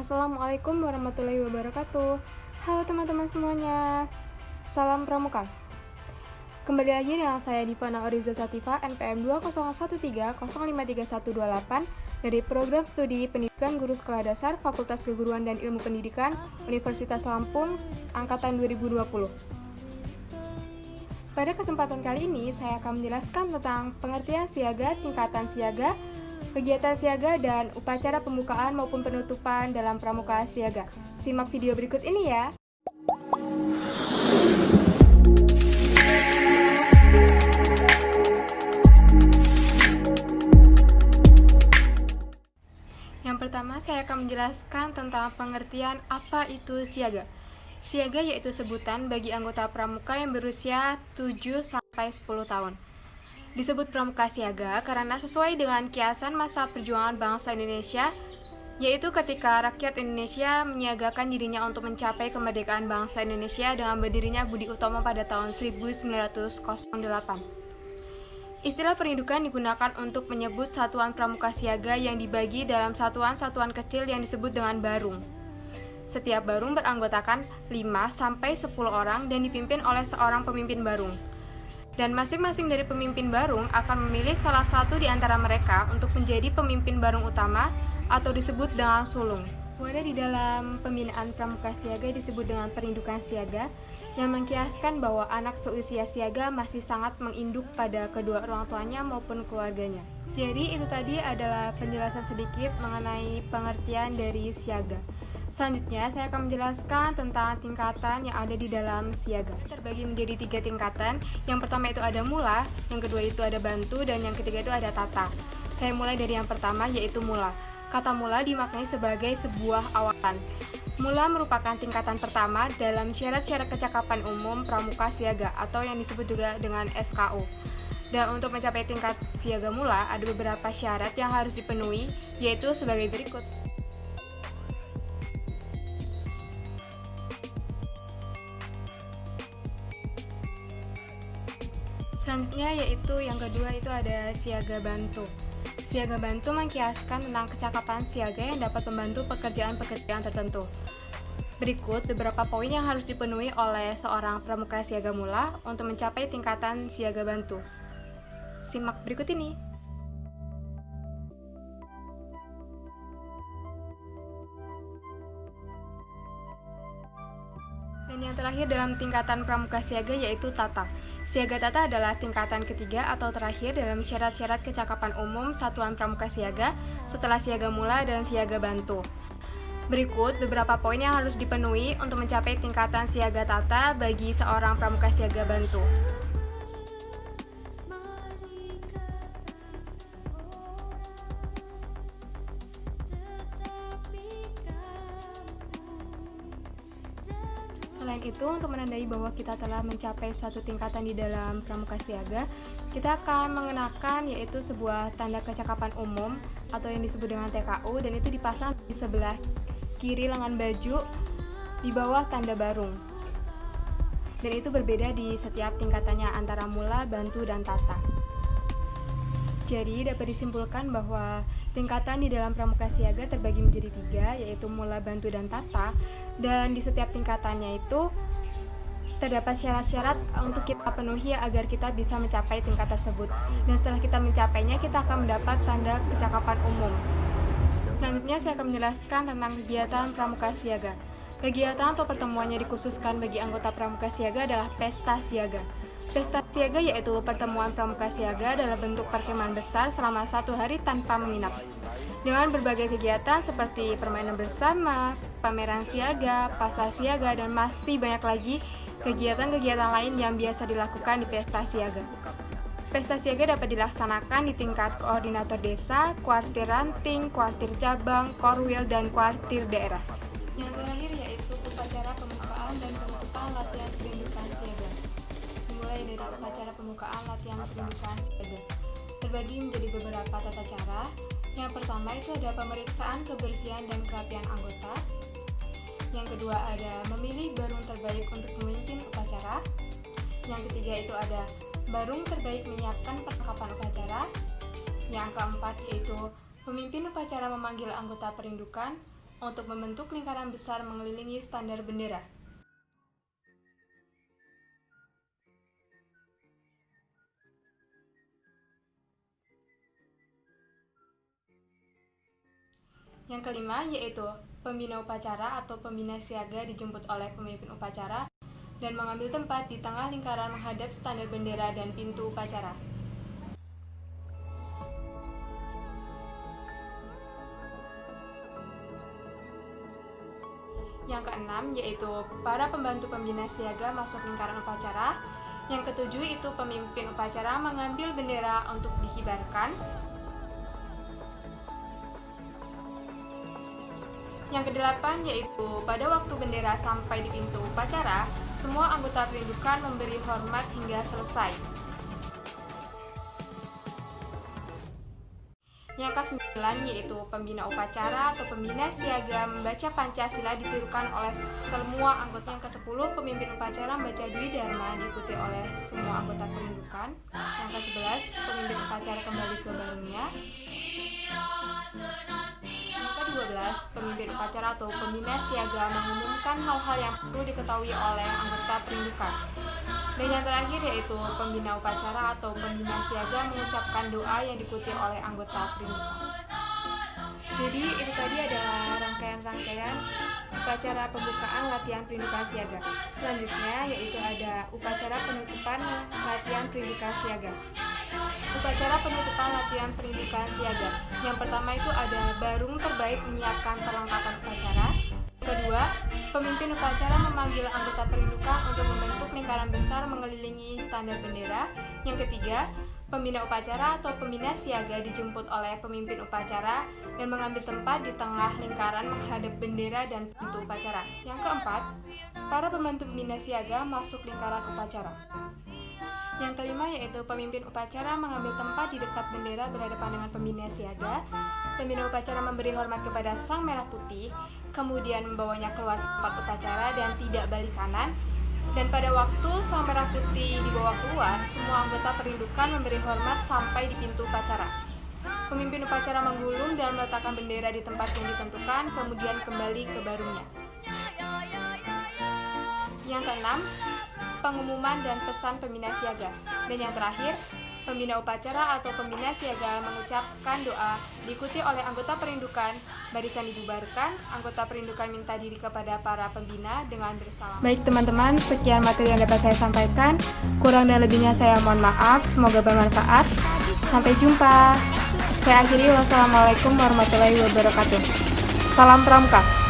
Assalamualaikum warahmatullahi wabarakatuh. Halo teman-teman semuanya. Salam Pramuka. Kembali lagi dengan saya Divana Oriza Sativa, NPM 2013053128 dari Program Studi Pendidikan Guru Sekolah Dasar Fakultas Keguruan dan Ilmu Pendidikan Universitas Lampung Angkatan 2020. Pada kesempatan kali ini, saya akan menjelaskan tentang pengertian siaga, tingkatan siaga, kegiatan siaga, dan upacara pembukaan maupun penutupan dalam pramuka siaga. Simak video berikut ini ya. Yang pertama, saya akan menjelaskan tentang pengertian apa itu siaga. Siaga yaitu sebutan bagi anggota pramuka yang berusia 7-10 tahun. Disebut pramuka siaga karena sesuai dengan kiasan masa perjuangan bangsa Indonesia, yaitu ketika rakyat Indonesia menyiagakan dirinya untuk mencapai kemerdekaan bangsa Indonesia dengan berdirinya Budi Utomo pada tahun 1908. Istilah perindukan digunakan untuk menyebut satuan pramuka siaga yang dibagi dalam satuan-satuan kecil yang disebut dengan barung. Setiap barung beranggotakan 5-10 orang dan dipimpin oleh seorang pemimpin barung. Dan masing-masing dari pemimpin barung akan memilih salah satu di antara mereka untuk menjadi pemimpin barung utama atau disebut dengan sulung. Wadah di dalam pembinaan pramuka siaga disebut dengan perindukan siaga yang mengkiaskan bahwa anak seusia siaga masih sangat menginduk pada kedua orang tuanya maupun keluarganya. Jadi itu tadi adalah penjelasan sedikit mengenai pengertian dari siaga. Selanjutnya saya akan menjelaskan tentang tingkatan yang ada di dalam siaga. Terbagi menjadi 3 tingkatan. Yang pertama itu ada mula, yang kedua itu ada bantu, dan yang ketiga itu ada tata. Saya mulai dari yang pertama, yaitu mula. Kata mula dimaknai sebagai sebuah awalan. Mula merupakan tingkatan pertama dalam syarat-syarat kecakapan umum pramuka siaga atau yang disebut juga dengan SKU. Dan untuk mencapai tingkat siaga mula ada beberapa syarat yang harus dipenuhi, yaitu sebagai berikut. Selanjutnya yaitu yang kedua itu ada siaga bantu. Siaga bantu mengkiaskan tentang kecakapan siaga yang dapat membantu pekerjaan-pekerjaan tertentu. Berikut beberapa poin yang harus dipenuhi oleh seorang pramuka siaga mula untuk mencapai tingkatan siaga bantu. Simak berikut ini. Dan yang terakhir dalam tingkatan pramuka siaga yaitu tata. Siaga tata adalah tingkatan ketiga atau terakhir dalam syarat-syarat kecakapan umum satuan pramuka siaga setelah siaga mula dan siaga bantu. Berikut beberapa poin yang harus dipenuhi untuk mencapai tingkatan siaga tata bagi seorang pramuka siaga bantu. Selain itu, untuk menandai bahwa kita telah mencapai suatu tingkatan di dalam pramuka siaga, kita akan mengenakan yaitu sebuah tanda kecakapan umum atau yang disebut dengan TKU, dan itu dipasang di sebelah kiri lengan baju di bawah tanda barung. Dan itu berbeda di setiap tingkatannya antara mula, bantu, dan tata. Jadi dapat disimpulkan bahwa tingkatan di dalam pramuka siaga terbagi menjadi 3, yaitu mula, bantu, dan tata. Dan di setiap tingkatannya itu terdapat syarat-syarat untuk kita penuhi agar kita bisa mencapai tingkat tersebut. Dan setelah kita mencapainya, kita akan mendapat tanda kecakapan umum. Selanjutnya saya akan menjelaskan tentang kegiatan pramuka siaga. Kegiatan atau pertemuan yang dikhususkan bagi anggota pramuka siaga adalah pesta siaga. Pesta siaga yaitu pertemuan pramuka siaga dalam bentuk perkemahan besar selama 1 hari tanpa menginap. Dengan berbagai kegiatan seperti permainan bersama, pameran siaga, pasar siaga, dan masih banyak lagi kegiatan-kegiatan lain yang biasa dilakukan di pesta siaga. Pesta siaga dapat dilaksanakan di tingkat koordinator desa, kuartir ranting, kuartir cabang, korwil, dan kuartir daerah. Yang terakhir yaitu upacara pembukaan dan penutupan latihan perindukan siaga. Dimulai dari upacara pembukaan latihan perindukan siaga. Terbagi menjadi beberapa tata cara. Yang pertama itu ada pemeriksaan kebersihan dan kerapian anggota. Yang kedua ada memilih barung terbaik untuk memimpin upacara. Yang ketiga itu ada barung terbaik menyiapkan perlengkapan upacara. Yang keempat yaitu pemimpin upacara memanggil anggota perindukan. untuk membentuk lingkaran besar mengelilingi standar bendera. Yang kelima yaitu pembina upacara atau pembina siaga dijemput oleh pemimpin upacara dan mengambil tempat di tengah lingkaran menghadap standar bendera dan pintu upacara. Yang keenam yaitu para pembantu pembina siaga masuk lingkaran upacara. Yang ketujuh itu pemimpin upacara mengambil bendera untuk dikibarkan. Yang kedelapan yaitu pada waktu bendera sampai di pintu upacara, semua anggota perindukan memberi hormat hingga selesai. Yang ke-9 yaitu pembina upacara atau pembina siaga membaca Pancasila ditirukan oleh semua anggota. Yang ke-10 pemimpin upacara membaca Dwi Dharma diikuti oleh semua anggota perindukan. Yang ke-11 pemimpin upacara kembali ke barungnya. Yang ke-12 pemimpin upacara atau pembina siaga mengumumkan hal-hal yang perlu diketahui oleh anggota perindukan. Dan yang terakhir yaitu pembina upacara atau pembina siaga mengucapkan doa yang diikuti oleh anggota perindukan. Jadi itu tadi adalah rangkaian-rangkaian upacara pembukaan latihan perindukan siaga. Selanjutnya yaitu ada upacara penutupan latihan perindukan siaga. Upacara penutupan latihan perindukan siaga. Yang pertama itu ada barung terbaik menyiapkan perlengkapan upacara. Kedua, pemimpin upacara memanggil anggota perindukan untuk membentuk lingkaran besar mengelilingi standar bendera. Yang ketiga, pembina upacara atau pembina siaga dijemput oleh pemimpin upacara dan mengambil tempat di tengah lingkaran menghadap bendera dan pintu upacara. Yang keempat, para pembantu pembina siaga masuk lingkaran upacara. Yang kelima yaitu pemimpin upacara mengambil tempat di dekat bendera berhadapan dengan pembina siaga. Pembina upacara memberi hormat kepada sang merah putih, kemudian membawanya keluar tempat upacara dan tidak balik kanan. Dan pada waktu sang merah putih dibawa keluar, semua anggota perindukan memberi hormat sampai di pintu upacara. Pemimpin upacara menggulung dan meletakkan bendera di tempat yang ditentukan, kemudian kembali ke barungnya. Yang keenam, pengumuman dan pesan pembina siaga. Dan yang terakhir, pembina upacara atau pembina siaga mengucapkan doa, diikuti oleh anggota perindukan, barisan dibubarkan, anggota perindukan minta diri kepada para pembina dengan bersalam. Baik teman-teman, sekian materi yang dapat saya sampaikan. Kurang dan lebihnya saya mohon maaf, semoga bermanfaat. Sampai jumpa. Saya akhiri, wassalamualaikum warahmatullahi wabarakatuh. Salam Pramuka.